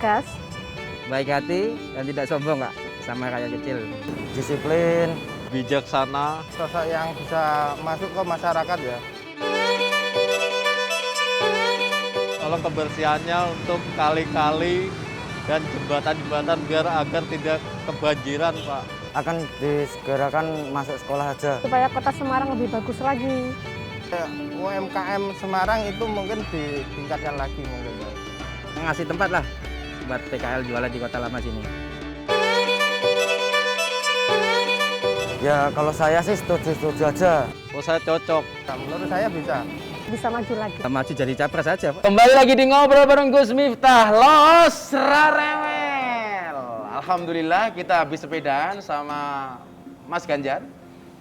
tegas, baik hati dan tidak sombong Kak, sama kayak kecil. Disiplin, bijaksana, sosok yang bisa masuk ke masyarakat ya. tolong kebersihannya untuk kali-kali dan jembatan-jembatan biar agar tidak kebanjiran, Pak. akan disegerakan masuk sekolah aja. supaya kota Semarang lebih bagus lagi. UMKM Semarang itu mungkin ditingkatkan lagi mungkin. Ngasih tempat lah buat PKL jualan di Kota Lama sini. Ya kalau saya sih setuju-setuju aja. Oh, saya cocok. Menurut saya Bisa maju lagi. Maju jadi capres aja Pak. Kembali lagi di Ngobrol bareng Gus Miftah, Los Rarewel. Alhamdulillah kita habis sepedaan sama Mas Ganjar.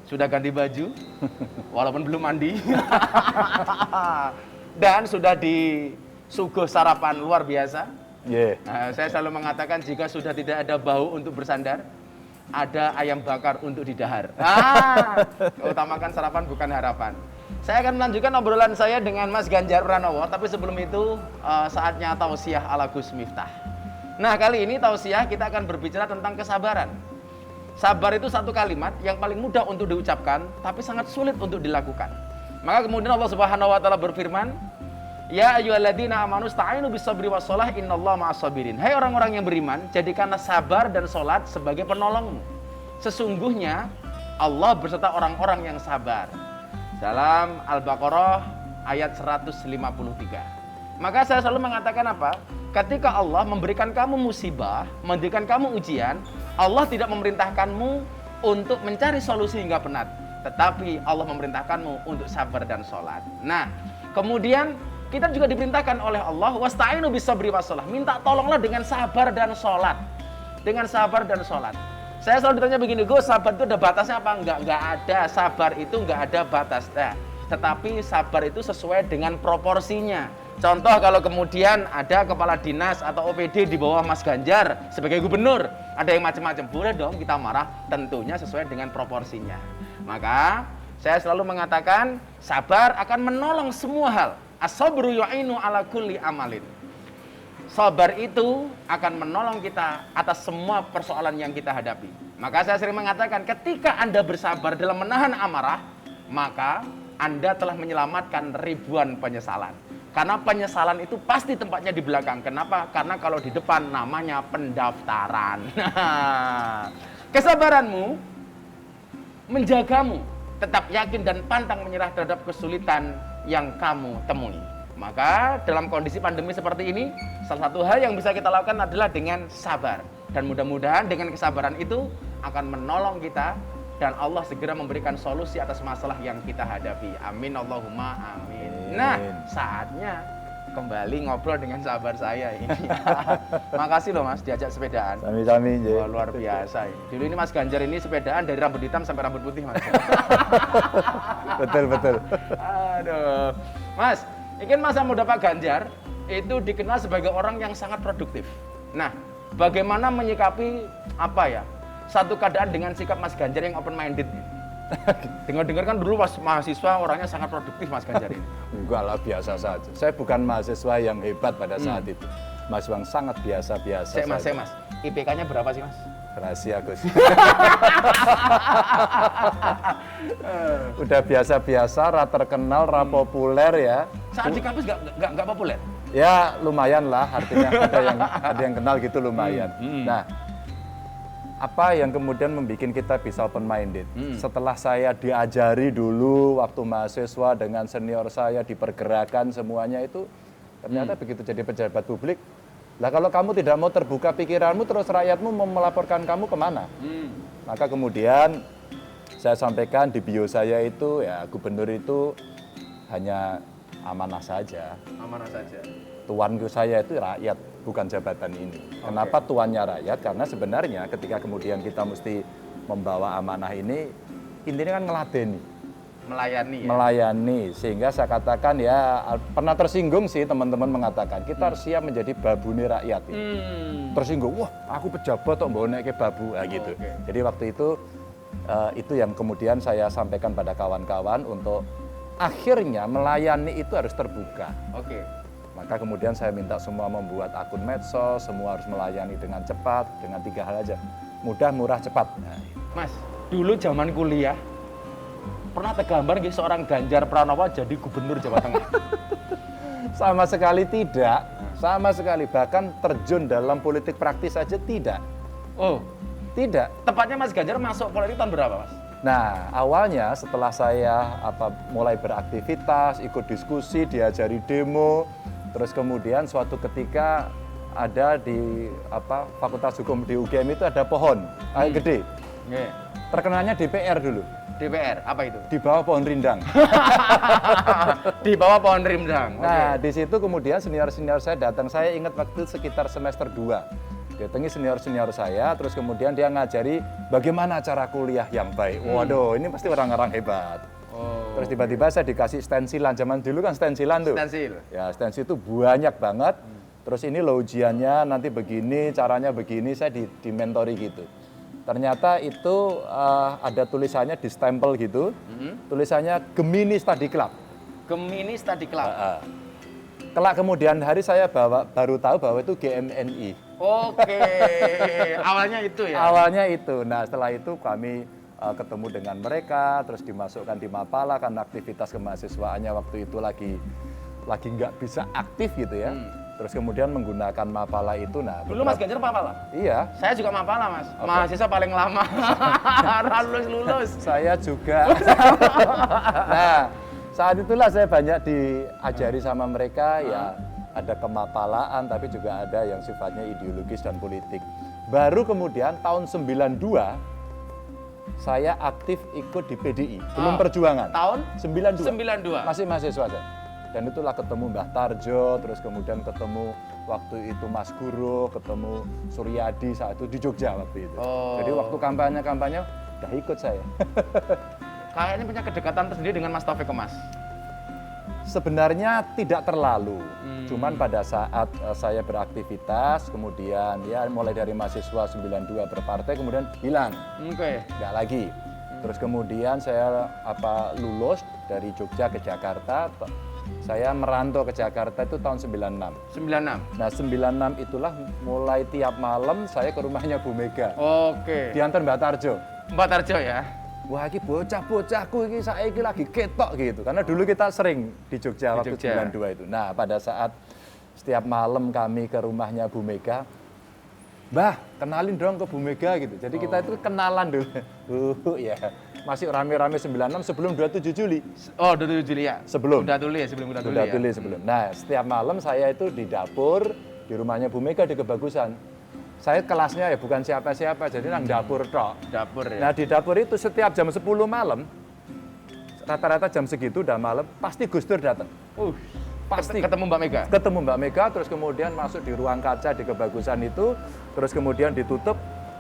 Sudah ganti baju, walaupun belum mandi. Dan sudah disuguh sarapan luar biasa. Saya selalu mengatakan jika sudah tidak ada bau untuk bersandar, ada ayam bakar untuk didahar. Utamakan sarapan bukan harapan. Saya akan melanjutkan obrolan saya dengan Mas Ganjar Pranowo, tapi sebelum itu saatnya tausiah ala Gus Miftah. Nah, kali ini tausiah kita akan berbicara tentang kesabaran. Sabar itu satu kalimat yang paling mudah untuk diucapkan, tapi sangat sulit untuk dilakukan. Maka kemudian Allah Subhanahu wa taala berfirman, "Ya ayyuhalladzina amanu sta'inu bis-sabri was-shalah innallaha ma'as-sabirin." Hai orang-orang yang beriman, jadikanlah sabar dan salat sebagai penolongmu. Sesungguhnya Allah berserta orang-orang yang sabar. Dalam Al-Baqarah ayat 153. Maka saya selalu mengatakan apa? Ketika Allah memberikan kamu musibah, memberikan kamu ujian, Allah tidak memerintahkanmu untuk mencari solusi hingga penat, tetapi Allah memerintahkanmu untuk sabar dan sholat. Nah, kemudian kita juga diperintahkan oleh Allah, wasta'inu bis-sabri was-shalah, minta tolonglah dengan sabar dan sholat. Dengan sabar dan sholat. Saya selalu ditanya begini, Gus, sabar itu ada batasnya apa? Enggak ada. Sabar itu enggak ada batasnya. Tetapi sabar itu sesuai dengan proporsinya. Contoh kalau kemudian ada kepala dinas atau OPD di bawah Mas Ganjar sebagai gubernur, ada yang macam-macam, boleh dong kita marah, tentunya sesuai dengan proporsinya. Maka saya selalu mengatakan sabar akan menolong semua hal. As-sabru yu'inu ala kulli amalin. Sabar itu akan menolong kita atas semua persoalan yang kita hadapi. Maka saya sering mengatakan ketika Anda bersabar dalam menahan amarah, maka Anda telah menyelamatkan ribuan penyesalan. Karena penyesalan itu pasti tempatnya di belakang. Kenapa? Karena kalau di depan namanya pendaftaran. Kesabaranmu menjagamu tetap yakin dan pantang menyerah terhadap kesulitan yang kamu temui. Maka dalam kondisi pandemi seperti ini, salah satu hal yang bisa kita lakukan adalah dengan sabar. Dan mudah-mudahan dengan kesabaran itu akan menolong kita dan Allah segera memberikan solusi atas masalah yang kita hadapi. Amin Allahumma amin. Nah, saatnya kembali ngobrol dengan sahabat saya ini. Makasih loh Mas diajak sepedaan. Sami-sami. Wah, luar biasa ini. Dulu ini Mas Ganjar ini sepedaan dari rambut hitam sampai rambut putih Mas. Betul. Aduh. Mas, ini masa muda Pak Ganjar itu dikenal sebagai orang yang sangat produktif. Nah, bagaimana menyikapi apa ya? Satu keadaan dengan sikap Mas Ganjar yang open minded. Dengar-dengar kan dulu pas mahasiswa orangnya sangat produktif Mas Ganjar ini. Enggak lah, biasa saja. Saya bukan mahasiswa yang hebat pada saat itu. Mahasiswa yang sangat biasa-biasa saja. Mas. IPK-nya berapa sih Mas? Rahasia, Gus. Udah biasa-biasa, ra terkenal, ra populer ya. Saat di kampus nggak populer? Ya lumayan lah, artinya ada yang kenal gitu lumayan. Nah, apa yang kemudian membuat kita bisa open minded? Setelah saya diajari dulu waktu mahasiswa dengan senior saya dipergerakan semuanya itu, ternyata begitu jadi pejabat publik, lah kalau kamu tidak mau terbuka pikiranmu, terus rakyatmu mau melaporkan kamu kemana? Maka kemudian saya sampaikan di bio saya itu, ya gubernur itu hanya amanah saja. Amanah saja. Tuanku saya itu rakyat, bukan jabatan ini. Kenapa tuannya rakyat? Karena sebenarnya ketika kemudian kita mesti membawa amanah ini, intinya kan ngeladeni. Melayani ya? Melayani, sehingga saya katakan ya, pernah tersinggung sih teman-teman mengatakan, kita harus siap menjadi babune rakyat. Tersinggung, wah aku pejabat kok bawa naik ke babu, nah, gitu. Jadi waktu itu yang kemudian saya sampaikan pada kawan-kawan untuk akhirnya melayani itu harus terbuka. Maka kemudian saya minta semua membuat akun medsos, semua harus melayani dengan cepat, dengan 3 hal aja. Mudah, murah, cepat. Nah, Mas, dulu zaman kuliah pernah tergambar nggih seorang Ganjar Pranowo jadi gubernur Jawa Tengah? sama sekali tidak, sama sekali. Bahkan terjun dalam politik praktis saja tidak. Oh, Tidak. tepatnya Mas Ganjar masuk politik tahun berapa, Mas? Nah, awalnya setelah saya mulai beraktivitas, ikut diskusi, diajari demo, terus kemudian suatu ketika ada di Fakultas Hukum di UGM itu ada pohon gede. Nggih. Terkenalnya DPR dulu, DPR, apa itu? di bawah pohon rindang. Di bawah pohon rindang. Nah, Oke. di situ kemudian senior-senior saya datang. Saya ingat waktu sekitar semester 2. Datangi senior-senior saya, terus kemudian dia ngajari bagaimana cara kuliah yang baik. Waduh, ini pasti orang-orang hebat. Oh. Terus tiba-tiba saya dikasih stensilan. Zaman dulu kan stensilan tuh. Stensil. Ya, stensil itu banyak banget. Terus ini lo ujiannya nanti begini, caranya begini, saya dimentori gitu. Ternyata itu ada tulisannya di stempel gitu. Tulisannya Gemini Study Club. Gemini Study Club. Kelak kemudian hari saya baru tahu bahwa itu GMNI. Oke. Awalnya itu ya. Awalnya itu. Nah, setelah itu kami ketemu dengan mereka, terus dimasukkan di Mapala karena aktivitas kemahasiswaannya waktu itu lagi nggak bisa aktif gitu ya. Terus kemudian menggunakan Mapala itu. Nah, Dulu Mas Ganjar Mapala? Iya, Saya juga Mapala, Mas. Mahasiswa paling lama. Lulus. saya juga. Nah, saat itulah saya banyak diajari sama mereka ya, ada kemapalaan tapi juga ada yang sifatnya ideologis dan politik. Baru kemudian tahun 92 saya aktif ikut di PDI, belum perjuangan. Tahun 92. 92. Masih mahasiswa saya. Dan itulah ketemu Mbah Tarjo, terus kemudian ketemu waktu itu Mas Guru, ketemu Suryadi saat itu di Jogja waktu itu. Oh. Jadi waktu kampanye udah ikut saya. Kayaknya punya kedekatan tersendiri dengan Mas Taufik Kemas. Sebenarnya tidak terlalu, cuman pada saat saya beraktivitas, kemudian ya mulai dari mahasiswa 92 berpartai, kemudian hilang, Oke. nggak lagi. Terus kemudian saya lulus dari Jogja ke Jakarta, saya merantau ke Jakarta itu tahun 96. 96. Nah 96 itulah mulai tiap malam saya ke rumahnya Bu Mega, Oke. diantar Mbak Tarjo. Mbak Tarjo ya. Wah, ini bocah-bocahku ini saya ini lagi ketok gitu. Karena dulu kita sering di Jogja waktu Jogja. 92 itu. Nah, pada saat setiap malam kami ke rumahnya Bu Mega, Mbah, kenalin dong ke Bu Mega gitu. Jadi kita itu kenalan dulu. Ya, masih rame-rame 96 sebelum 27 Juli. Oh, 27 Juli ya. Sebelum. Udah tulis sebelum udah tulis. Udah Ya. tulis sebelum. Nah, setiap malam saya itu di dapur di rumahnya Bu Mega di Kebagusan. Saya kelasnya ya bukan siapa-siapa, jadi nang dapur tok. Dapur ya. Nah di dapur itu setiap jam 10 malam, rata-rata jam segitu udah malam, pasti Gus Dur datang. Pasti. Ketemu Mbak Mega. Ketemu Mbak Mega, terus kemudian masuk di ruang kaca di Kebagusan itu, terus kemudian ditutup.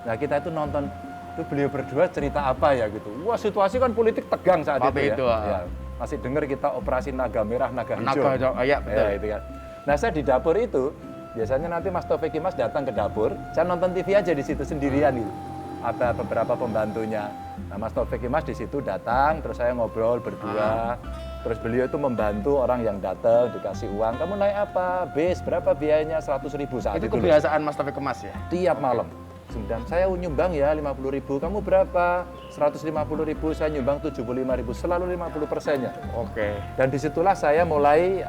Nah kita itu nonton, itu beliau berdua cerita apa ya gitu. Wah situasi kan politik tegang saat Tapi itu itu, ya. Ya. Masih dengar kita operasi naga merah, naga hijau. Naga hijau, iya, betul. Ya, itu kan. Nah saya di dapur itu, biasanya nanti Mas Taufik Kemas datang ke dapur, saya nonton TV aja di situ sendirian gitu. Ada beberapa pembantunya. Nah Mas Taufik Kemas di situ datang, terus saya ngobrol berdua. Terus beliau itu membantu orang yang datang, dikasih uang. Kamu naik apa? Bis, berapa biayanya? 100.000 saat Itu itu. kebiasaan Mas Taufik Kemas ya. Tiap malam. Kemudian saya nyumbang ya 50.000. Kamu berapa? 150.000. Saya nyumbang 75.000. Selalu 50%-nya. Oke. Dan disitulah saya mulai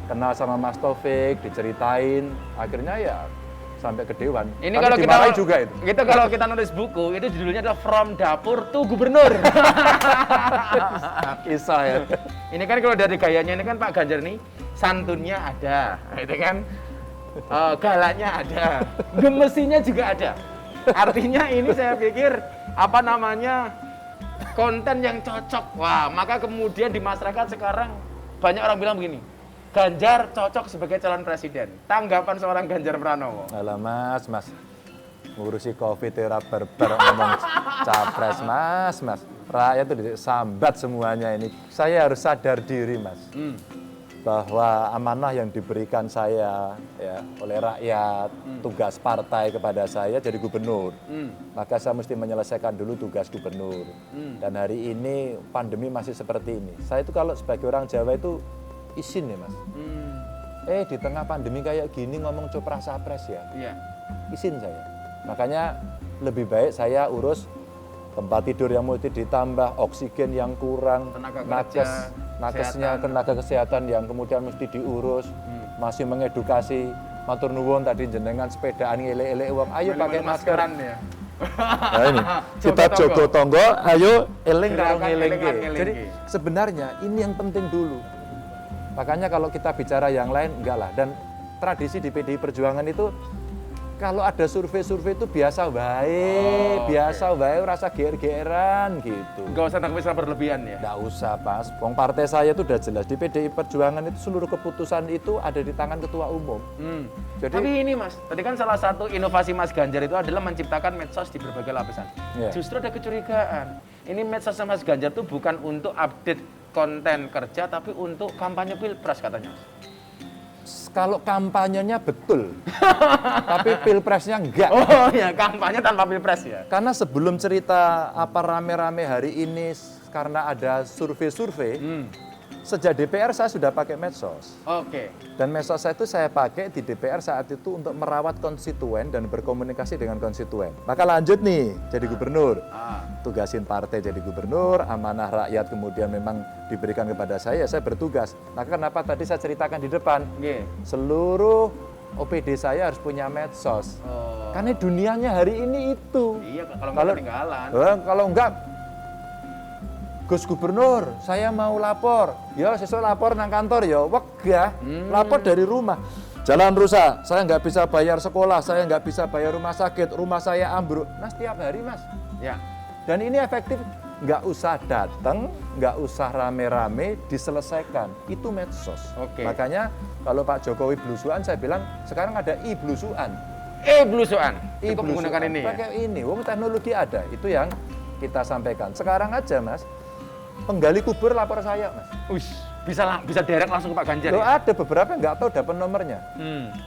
kenal sama Mas Taufik, diceritain, akhirnya ya sampai ke Dewan. Ini Tapi kalau dimarahi kita juga itu. Kita kalau kita nulis buku, itu judulnya adalah From Dapur to Gubernur. Kisah ya. Ini kan kalau dari gayanya ini kan Pak Ganjar nih santunnya ada, itu kan. Galaknya ada, gemesinya juga ada. Artinya ini saya pikir konten yang cocok. Wah, maka kemudian di masyarakat sekarang banyak orang bilang begini, Ganjar cocok sebagai calon presiden. Tanggapan seorang Ganjar Pranowo. Alah mas, ngurusi COVID era berber ngomong capres mas. Rakyat itu disambat semuanya ini. Saya harus sadar diri mas, bahwa amanah yang diberikan saya ya oleh rakyat, tugas partai kepada saya jadi gubernur. Maka saya mesti menyelesaikan dulu tugas gubernur. Dan hari ini pandemi masih seperti ini. Saya itu kalau sebagai orang Jawa itu isin ya mas. di tengah pandemi kayak gini ngomong copras-capres ya. Iya. Izin saya. Makanya lebih baik saya urus tempat tidur yang multi ditambah, oksigen yang kurang, Tenaga nakes, kerja, nakesnya kesehatan. tenaga kesehatan yang kemudian mesti diurus, masih mengedukasi. Matur nuwun tadi jenengan sepedaan elek-elek wong, ayo pakai masker. Maskeran ya. Nah ini kita Jogo jogo tonggo, ayo eling karo Gerakan ngelingke. eling-eling. Jadi sebenarnya ini yang penting dulu. Makanya kalau kita bicara yang lain enggak lah. Dan tradisi di PDI Perjuangan itu kalau ada survei-survei itu biasa baik, biasa baik, rasa geer-geeran gitu. Enggak usah takut berlebihan ya. Enggak usah Pas, wong partai saya itu udah jelas di PDI Perjuangan itu seluruh keputusan itu ada di tangan ketua umum. Jadi Tapi ini Mas, tadi kan salah satu inovasi Mas Ganjar itu adalah menciptakan medsos di berbagai lapisan. Iya. Justru ada kecurigaan. Ini medsos Mas Ganjar itu bukan untuk update konten kerja, tapi untuk kampanye pilpres katanya. kalau kampanyenya betul, tapi pilpresnya enggak. Oh ya, kampanye tanpa pilpres ya. Karena sebelum cerita apa rame-rame hari ini karena ada survei-survei, sejak DPR saya sudah pakai medsos. Oke. Dan medsos saya itu saya pakai di DPR saat itu untuk merawat konstituen dan berkomunikasi dengan konstituen. Maka lanjut nih jadi gubernur. Tugasin partai jadi gubernur, amanah rakyat kemudian memang diberikan kepada saya bertugas. Maka kenapa tadi saya ceritakan di depan, Nggih. seluruh OPD saya harus punya medsos. Oh. Karena dunianya hari ini itu. Iya, kalau nggak ketinggalan. Kalau enggak, Gus Gubernur, saya mau lapor. Ya, sesuk lapor nang kantor ya. Wegah, lapor dari rumah. Jalan rusak, saya nggak bisa bayar sekolah, saya nggak bisa bayar rumah sakit, rumah saya ambruk. Nah, setiap hari, Mas. Ya. Dan ini efektif, nggak usah datang, nggak usah rame-rame, diselesaikan. Itu medsos. Oke. Makanya kalau Pak Jokowi blusuan, saya bilang sekarang ada i-blusuan. Blusuan. Cukup I-blusuan. menggunakan ini ya. Pakai ini, wong teknologi ada. Itu yang kita sampaikan. Sekarang aja, Mas, penggali kubur lapor saya, Mas. Ush, bisa direct langsung ke Pak Ganjar. Loh, Ya? ada beberapa nggak tahu dapat nomornya.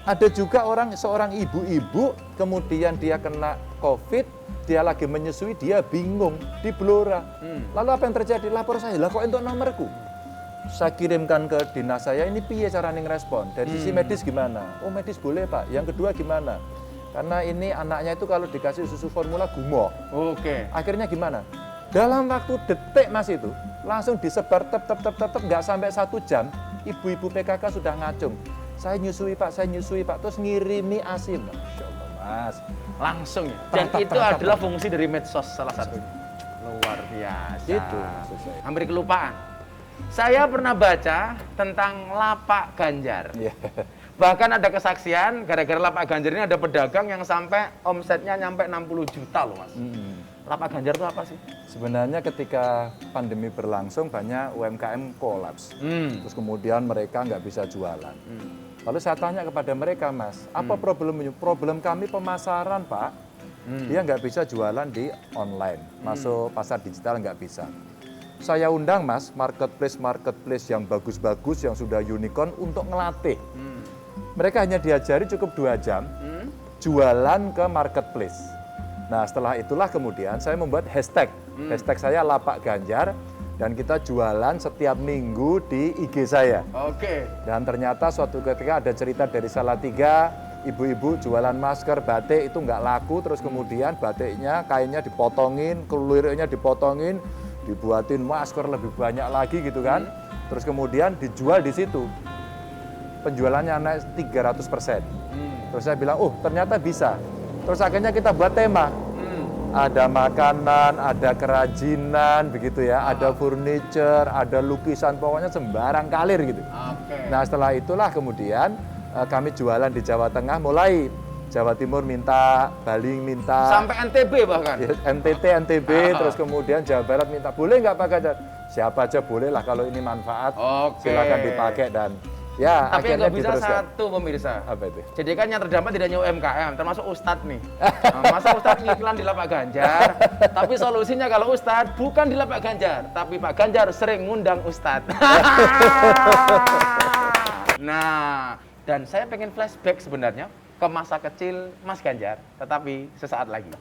Ada juga seorang ibu-ibu, kemudian dia kena COVID, dia lagi menyusui, dia bingung, di Blora. Lalu apa yang terjadi? Lapor saya, lah kok untuk nomorku? Saya kirimkan ke dinas saya, ini piye cara ngerespon? Dari sisi medis gimana? Oh medis boleh Pak, yang kedua gimana? Karena ini anaknya itu kalau dikasih susu formula gumoh. Oke. Akhirnya gimana? Dalam waktu detik Mas itu, langsung disebar tep, nggak sampai 1 jam, ibu-ibu PKK sudah ngacung. Saya nyusui Pak, terus ngirimi ASI. Masya Allah Mas. Langsung ya. Dan itu adalah fungsi dari medsos salah satunya. Luar biasa. Itu maksud saya. Hampir kelupaan. Saya pernah baca tentang lapak Ganjar. Iya. Bahkan ada kesaksian gara-gara lapak Ganjar ini ada pedagang yang sampai omsetnya nyampe 60 juta loh Mas. Lapak Ganjar itu apa sih? Sebenarnya ketika pandemi berlangsung banyak UMKM kolaps. Terus kemudian mereka nggak bisa jualan. Lalu saya tanya kepada mereka, Mas, apa problemnya? Problem kami pemasaran, Pak. Dia nggak bisa jualan di online, masuk pasar digital nggak bisa. Saya undang, Mas, marketplace yang bagus-bagus, yang sudah unicorn untuk ngelatih. Mereka hanya diajari cukup 2 jam, jualan ke marketplace. Nah setelah itulah kemudian saya membuat hashtag. Hashtag saya Lapak Ganjar. Dan kita jualan setiap minggu di IG saya. Oke. Dan ternyata suatu ketika ada cerita dari Salatiga, ibu-ibu jualan masker, batik itu nggak laku, terus kemudian batiknya, kainnya dipotongin, keliriknya dipotongin, dibuatin masker lebih banyak lagi gitu kan. Terus kemudian dijual di situ. Penjualannya naik 300%. Terus saya bilang, oh ternyata bisa. Terus akhirnya kita buat tema. Ada makanan, ada kerajinan, begitu ya, ada furniture, ada lukisan, pokoknya sembarang kalir gitu. Nah setelah itulah kemudian kami jualan di Jawa Tengah, mulai Jawa Timur minta, Bali minta, Sampai NTB bahkan. ya, NTT, NTB, terus kemudian Jawa Barat minta, boleh nggak Pak Ganjar? Siapa aja boleh lah kalau ini manfaat, Oke. silakan dipakai dan ya Tapi yang akhirnya nggak bisa diteruskan. satu pemirsa. Apa itu? Jadi kan yang terdampak tidak hanya UMKM, termasuk Ustadz nih. Nah, masa Ustadz ngiklan di Lapak Ganjar, tapi solusinya kalau Ustadz bukan di Lapak Ganjar, tapi Pak Ganjar sering ngundang Ustadz. Nah, dan saya pengen flashback sebenarnya ke masa kecil Mas Ganjar, tetapi sesaat lagi.